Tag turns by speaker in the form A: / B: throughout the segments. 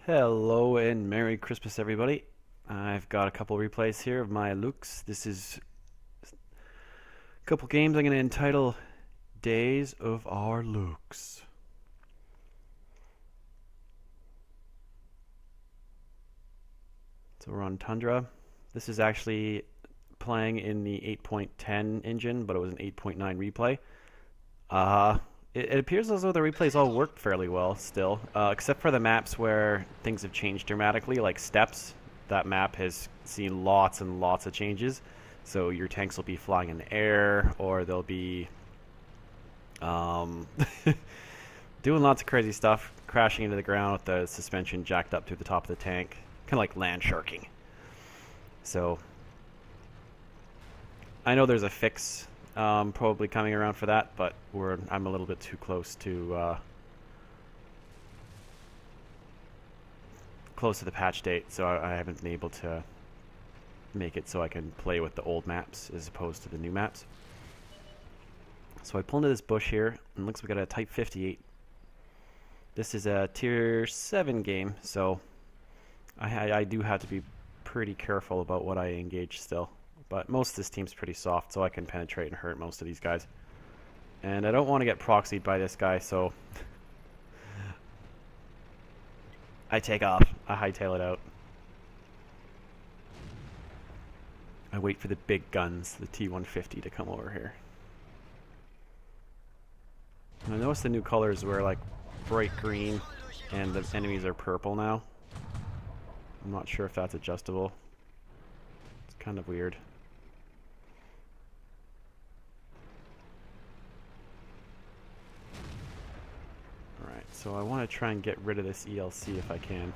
A: Hello and Merry Christmas, everybody. I've got a couple replays here of my Luchs. This is a couple games I'm going to entitle Days of Our Luchs. So we're on Tundra. This is actually playing in the 8.10 engine, but it was an 8.9 replay. It appears as though the replays all worked fairly well still, except for the maps where things have changed dramatically, like steps. That map has seen lots and lots of changes. So your tanks will be flying in the air, or they'll be doing lots of crazy stuff, crashing into the ground with the suspension jacked up to the top of the tank, kind of like land sharking. So I know there's a fix probably coming around for that, but I'm a little bit too close to the patch date, so I haven't been able to make it so I can play with the old maps as opposed to the new maps. So I pull into this bush here, and looks like we got a Type 58. This is a Tier 7 game, so I do have to be pretty careful about what I engage still. But most of this team's pretty soft, so I can penetrate and hurt most of these guys. And I don't want to get proxied by this guy, so I take off. I hightail it out. I wait for the big guns, the T-150, to come over here. And I notice the new colors were like bright green, and the enemies are purple now. I'm not sure if that's adjustable. It's kind of weird. So I want to try and get rid of this ELC if I can.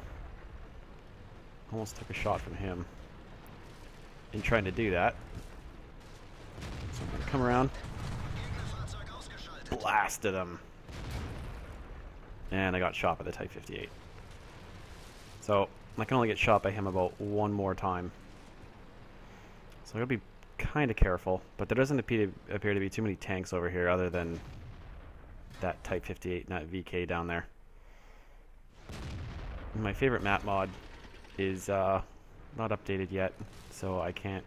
A: Almost took a shot from him in trying to do that. So I'm going to come around, blasted him, and I got shot by the Type 58. So I can only get shot by him about one more time. So I gotta be kind of careful, but there doesn't appear to be too many tanks over here other than that Type 58 and that VK down there. My favorite map mod is not updated yet, so I can't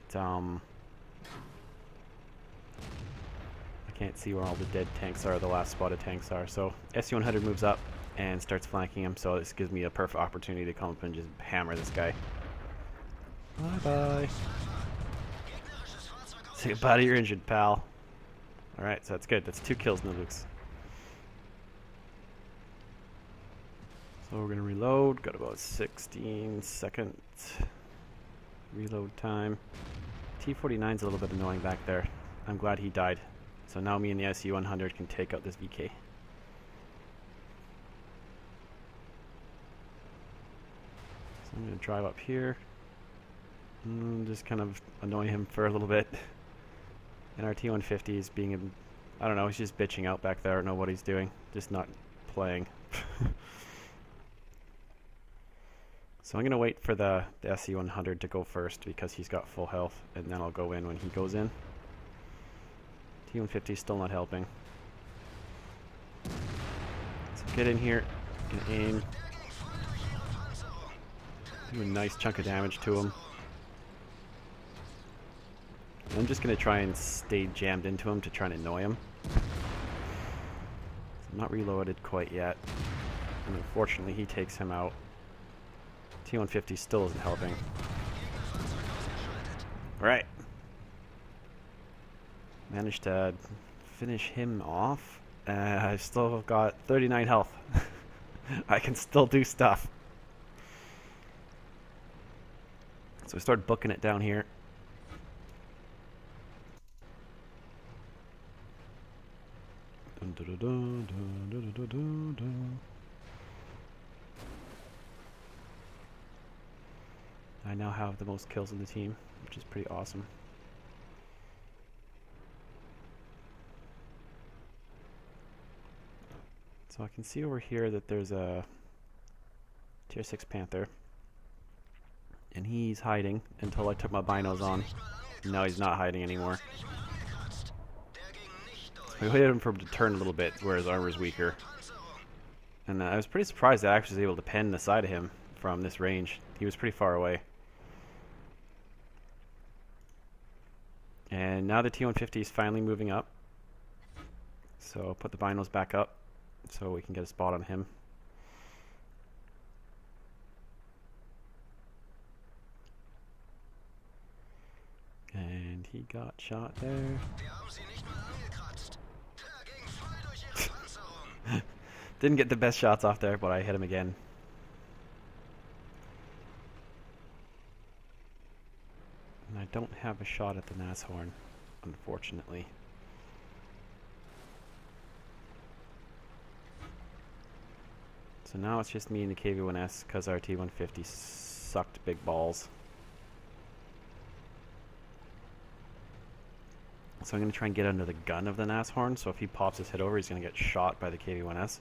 A: see where all the dead tanks are, the last spotted tanks are. So SU-100 moves up and starts flanking him, so this gives me a perfect opportunity to come up and just hammer this guy. Bye-bye. Say goodbye to your injured pal. Alright, so that's good. That's 2 kills in the Luchs. So we're going to reload. Got about 16 seconds reload time. T-49's a little bit annoying back there. I'm glad he died. So now me and the SU-100 can take out this VK. So I'm going to drive up here and just kind of annoy him for a little bit. And our T-150 is being, I don't know, he's just bitching out back there. I don't know what he's doing. Just not playing. So I'm going to wait for the SU-100 to go first because he's got full health, and then I'll go in when he goes in. T-150 is still not helping. So get in here, and aim. Do a nice chunk of damage to him. And I'm just going to try and stay jammed into him to try and annoy him. So I'm not reloaded quite yet. And unfortunately he takes him out. T-150 still isn't helping. Alright. Managed to finish him off. I've still got 39 health. I can still do stuff. So we start booking it down here. Dun, dun, dun, dun, dun, dun, dun, dun. I now have the most kills in the team, which is pretty awesome. So I can see over here that there's a Tier 6 Panther, and he's hiding until I took my binos on. Now he's not hiding anymore. So I waited for him to turn a little bit where his armor's weaker. And I was pretty surprised that I actually was able to pen the side of him. from this range. He was pretty far away. And now the T-150 is finally moving up. So I'll put the binos back up so we can get a spot on him. And he got shot there. Didn't get the best shots off there, but I hit him again. And I don't have a shot at the Nashorn, unfortunately. So now it's just me and the KV-1S because our T-150 sucked big balls. So I'm going to try and get under the gun of the Nashorn, so if he pops his head over, he's going to get shot by the KV-1S.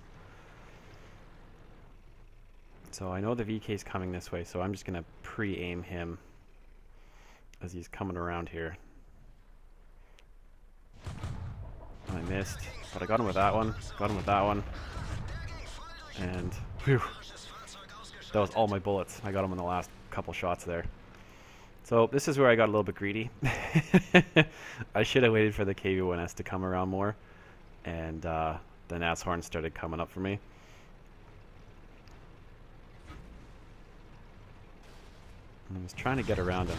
A: So I know the VK is coming this way, so I'm just going to pre-aim him as he's coming around here. I missed, but I got him with that one, and whew, that was all my bullets. I got him in the last couple shots there. So this is where I got a little bit greedy. I should have waited for the KV-1S to come around more, and the Nashorn started coming up for me. And I was trying to get around him,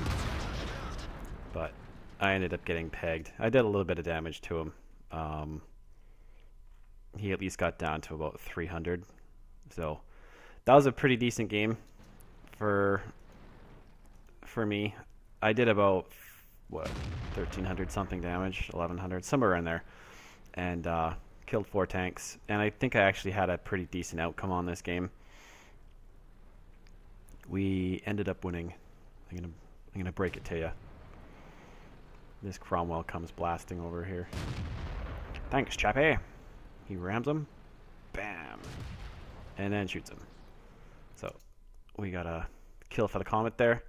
A: but I ended up getting pegged. I did a little bit of damage to him. He at least got down to about 300. So that was a pretty decent game for me. I did about, what, 1,300 something damage, 1,100, somewhere in there, and killed 4 tanks. And I think I actually had a pretty decent outcome on this game. We ended up winning. I'm gonna break it to you. This Cromwell comes blasting over here. Thanks, chappy. He rams him, bam, and then shoots him. So we got a kill for the Comet there,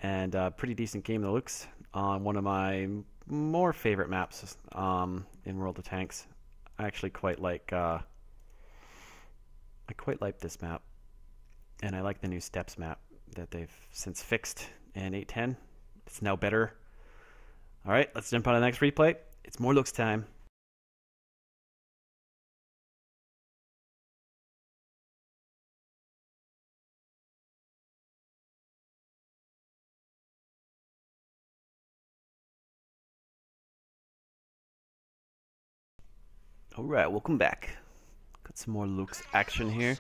A: and a pretty decent game that looks on one of my more favorite maps in World of Tanks. I actually quite like this map, and I like the new Steps map that they've since fixed in 8.10. It's now better. All right, let's jump on to the next replay. It's more looks time. Alright, welcome back. Got some more Luchs action here.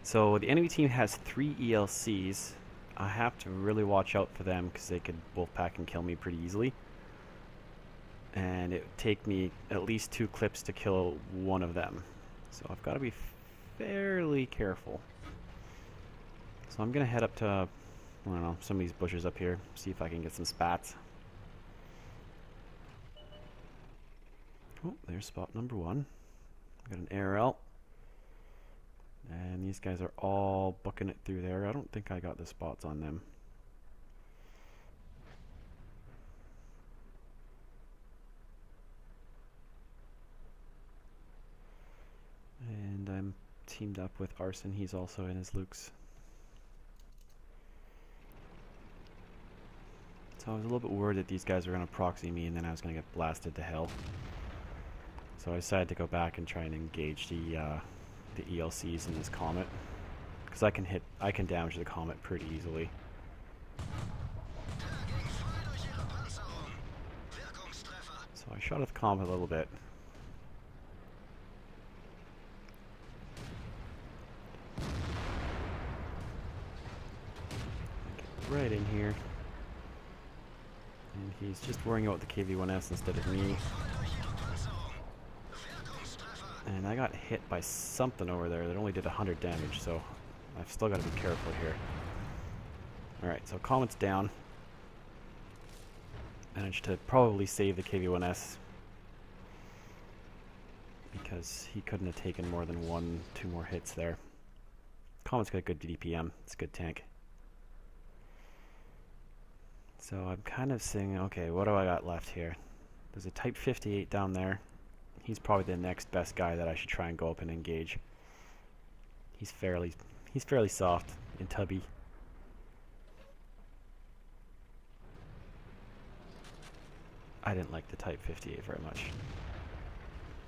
A: So the enemy team has 3 ELCs. I have to really watch out for them because they could wolfpack and kill me pretty easily. And it would take me at least 2 clips to kill one of them. So I've got to be fairly careful. So I'm going to head up to, I don't know, some of these bushes up here. See if I can get some spats. Oh, there's spot number 1. Got an ARL. And these guys are all booking it through there. I don't think I got the spots on them. And I'm teamed up with Arson. He's also in his Luchs. So I was a little bit worried that these guys were going to proxy me and then I was going to get blasted to hell. So I decided to go back and try and engage the ELCs in this Comet, because I can damage the Comet pretty easily. So I shot at the Comet a little bit. Get right in here. And he's just worrying about the KV-1S instead of me. And I got hit by something over there that only did 100 damage, so I've still got to be careful here. Alright, so Comet's down. Managed to probably save the KV-1S because he couldn't have taken more than 1-2 more hits there. Comet's got a good DPM, it's a good tank. So I'm kind of saying, okay, what do I got left here? There's a Type 58 down there. He's probably the next best guy that I should try and go up and engage. He's fairly soft. in Tubby. I didn't like the Type 58 very much.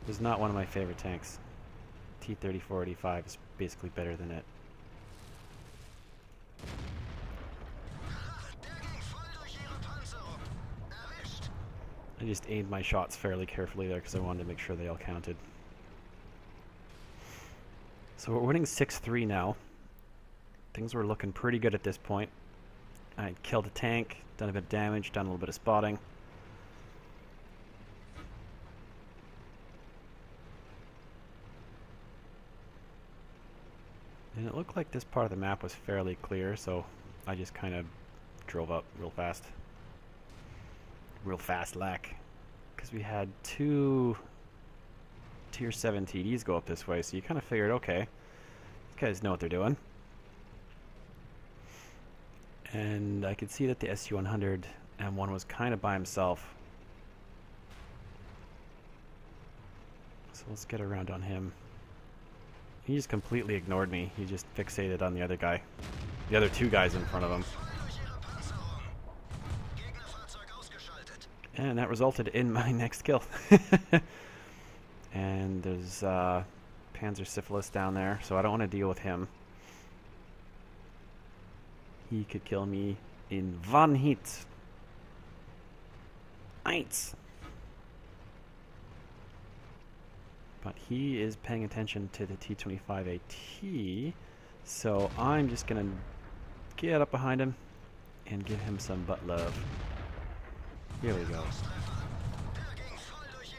A: It was not one of my favorite tanks. T-34-85 is basically better than it. I just aimed my shots fairly carefully there because I wanted to make sure they all counted. So we're winning 6-3 now. Things were looking pretty good at this point. I killed a tank, done a bit of damage, done a little bit of spotting. And it looked like this part of the map was fairly clear, so I just kind of drove up real fast. Real fast lack. Because we had 2 Tier 7 TDs go up this way, so you kind of figured, okay, these guys know what they're doing. And I could see that the SU-100 M1 was kind of by himself. So let's get around on him. He just completely ignored me. He just fixated on the other guy. The other 2 guys in front of him. And that resulted in my next kill. And there's Panzer Syphilis down there, so I don't want to deal with him. He could kill me in one hit. Eins. But he is paying attention to the T-25AT, so I'm just going to get up behind him and give him some butt love. Here we go.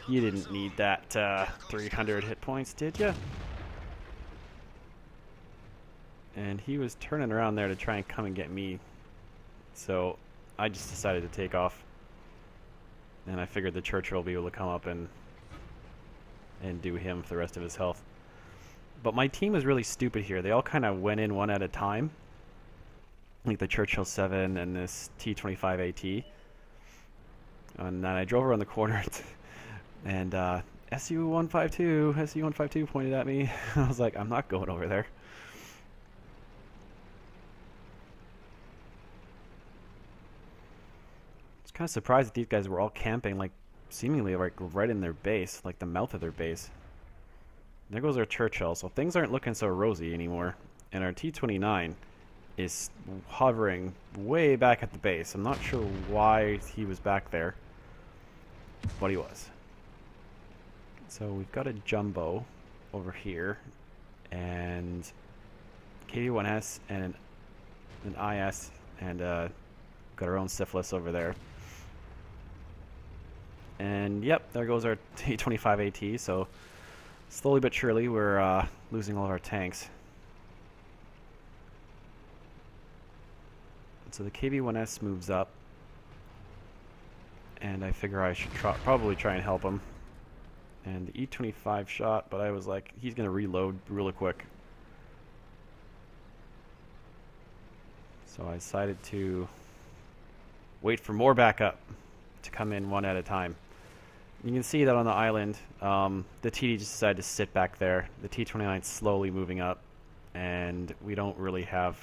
A: You didn't need that 300 hit points, did you? And he was turning around there to try and come and get me, so I just decided to take off. And I figured the Churchill will be able to come up and do him for the rest of his health. But my team was really stupid here. They all kind of went in one at a time. Like the Churchill 7 and this T-25AT. And then I drove around the corner and SU-152 pointed at me. I was like, I'm not going over there. I was kind of surprised that these guys were all camping like seemingly like right in their base, like the mouth of their base. There goes our Churchill, so things aren't looking so rosy anymore. And our T-29 is hovering way back at the base. I'm not sure why he was back there, but he was. So we've got a Jumbo over here, and KV-1S and an IS, and got our own Syphilis over there. And yep, there goes our T-25AT, so slowly but surely we're losing all of our tanks. So the KV-1S moves up, and I figure I should probably try and help him. And the E-25 shot, but I was like, he's going to reload really quick. So I decided to wait for more backup to come in one at a time. You can see that on the island, the TD just decided to sit back there. The T-29 is slowly moving up, and we don't really have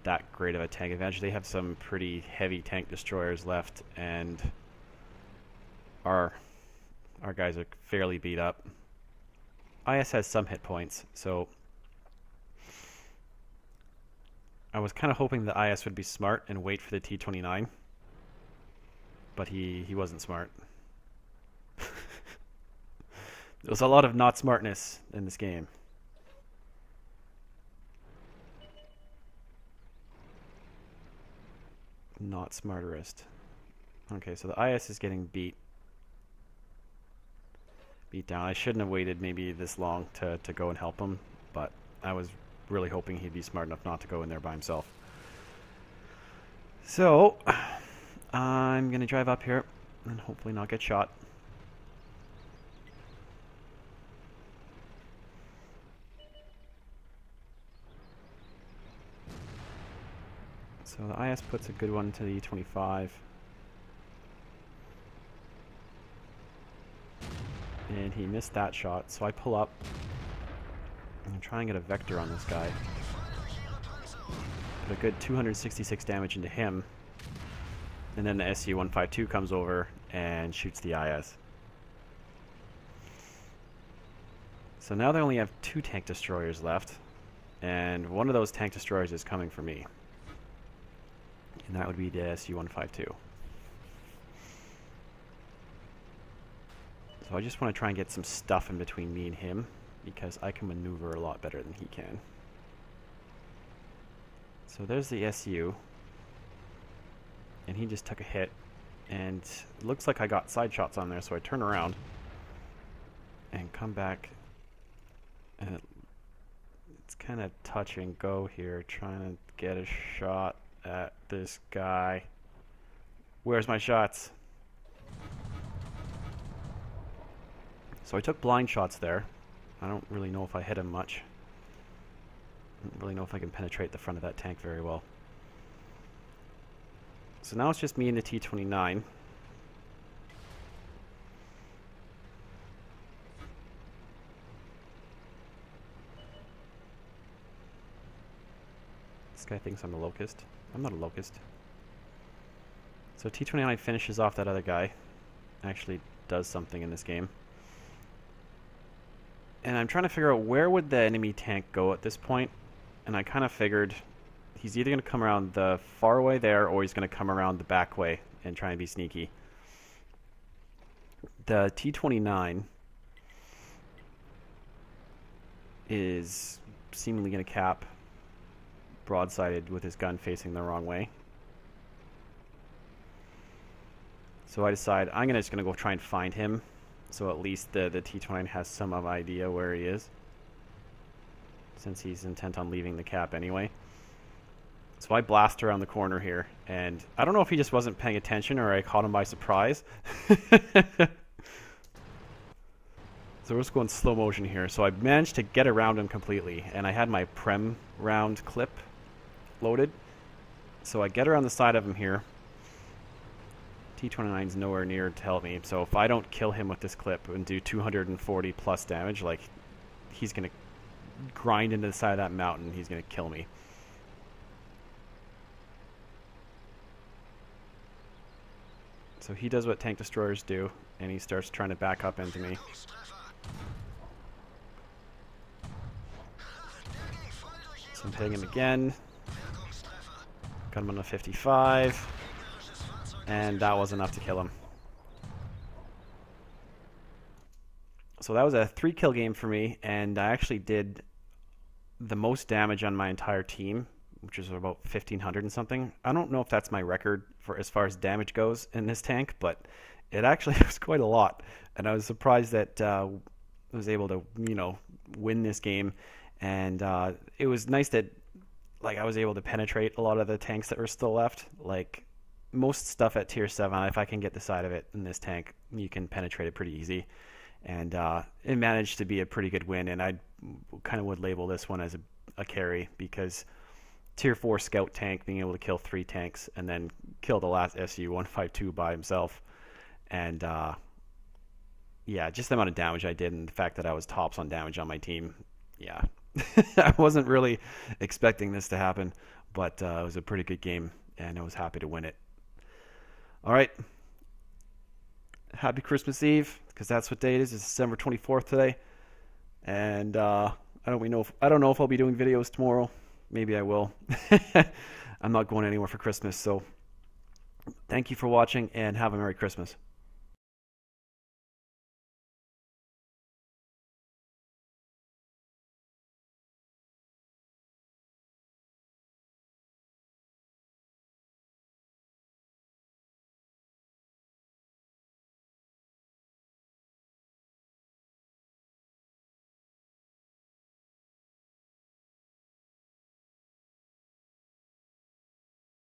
A: that great of a tank advantage. They have some pretty heavy tank destroyers left, and our guys are fairly beat up. IS has some hit points, so I was kind of hoping the IS would be smart and wait for the T-29, but he wasn't smart. There was a lot of not smartness in this game. Not smarterist. Okay, so the IS is getting beat down. I shouldn't have waited maybe this long to go and help him, but I was really hoping he'd be smart enough not to go in there by himself. So I'm gonna drive up here and hopefully not get shot. So the IS puts a good one to the E-25. And he missed that shot, so I pull up and try and get a vector on this guy. Put a good 266 damage into him. And then the SU-152 comes over and shoots the IS. So now they only have 2 tank destroyers left. And one of those tank destroyers is coming for me. And that would be the SU-152. So I just want to try and get some stuff in between me and him, because I can maneuver a lot better than he can. So there's the SU. And he just took a hit. And it looks like I got side shots on there, so I turn around and come back. And it's kind of touch and go here, trying to get a shot at this guy. Where's my shots? So I took blind shots there. I don't really know if I hit him much. I don't really know if I can penetrate the front of that tank very well. So now it's just me and the T-29. This guy thinks I'm a locust. I'm not a locust. So T-29 finishes off that other guy. Actually does something in this game. And I'm trying to figure out where would the enemy tank go at this point. And I kind of figured he's either going to come around the far way there, or he's going to come around the back way and try and be sneaky. The T-29 is seemingly going to cap broadsided with his gun facing the wrong way. So I decide I'm just going to go try and find him, so at least the T-29 has some idea where he is, since he's intent on leaving the cap anyway. So I blast around the corner here, and I don't know if he just wasn't paying attention or I caught him by surprise. So we're just going slow motion here. So I managed to get around him completely, and I had my Prem round clip loaded. So I get around the side of him here. T-29's nowhere near to help me, so if I don't kill him with this clip and do 240 plus damage, like, he's going to grind into the side of that mountain. He's going to kill me. So he does what tank destroyers do, and he starts trying to back up into me. So I'm hitting him again. Got him on a 55. And that was enough to kill him. So that was a 3-kill game for me, and I actually did the most damage on my entire team, which is about 1,500 and something. I don't know if that's my record for as far as damage goes in this tank, but it actually was quite a lot. And I was surprised that I was able to, win this game. And it was nice that, I was able to penetrate a lot of the tanks that were still left. Most stuff at tier 7, if I can get the side of it in this tank, you can penetrate it pretty easy. And it managed to be a pretty good win, and I kind of would label this one as a carry, because tier 4 scout tank being able to kill 3 tanks and then kill the last SU-152 by himself. And yeah, just the amount of damage I did, and the fact that I was tops on damage on my team, yeah. I wasn't really expecting this to happen, but it was a pretty good game, and I was happy to win it. All right. Happy Christmas Eve, because that's what day it is. It's December 24th today. And I don't know if I'll be doing videos tomorrow. Maybe I will. I'm not going anywhere for Christmas, so thank you for watching, and have a Merry Christmas.